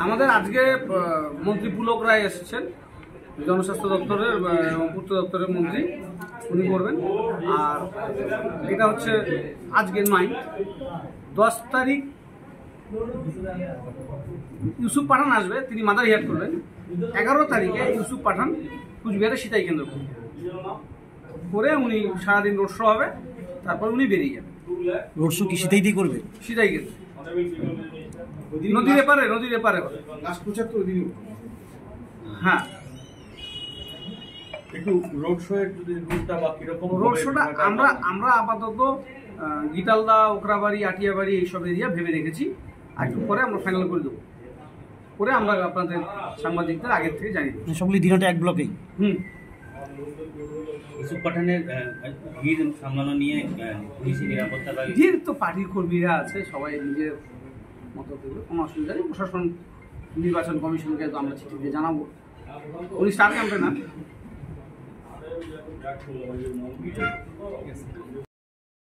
আমাদের আজকে মন্ত্রী পুলক রায় এসেছেন, জনস্বাস্থ্য দপ্তরের এবং পূর্ত দপ্তরের মন্ত্রী, উনি করবেন। আর এটা হচ্ছে আজকে 10 তারিখ ইউসুফ পাঠান আসবে, তিনি মাদার হিয়াট করবেন। 11 তারিখে ইউসুফ পাঠান কুচবিহারের সিতাই কেন্দ্র করে উনি সারাদিন রোড শো হবে, তারপর উনি বেরিয়ে যাবেন। রোড শো কি সিতাই দিয়ে করবে? সিতাই কেন্দ্র, নদীর এপারে হ্যাঁ। একটু রোড শো এর যদি রুটটা বা কিরকম রোড শোটা আমরা আপাতত গিতালদা, ওকরাবাড়ি, আটিয়াবাড়ি এইসব এরিয়া ভেবে রেখেছি। আর একটু পরে আমরা ফাইনাল করে দেবো, করে আমরা আপনাদের সাংবাদিকদের আগের থেকে জানিয়ে দেবো। সবগুলি দিনটা এক ব্লকেই। ইউসুফ পাঠানের ভিড় সামলানো নিয়ে পুলিশের নিরাপত্তা ভিড় তো পার্টির কর্মীরা আছে, সবাই নিজের মতো করবে, কোনো অসুবিধা নেই। প্রশাসন, নির্বাচন কমিশনকে তো আমরা চিঠি দিয়ে জানাবো। উনি স্টার ক্যাম্পেনার।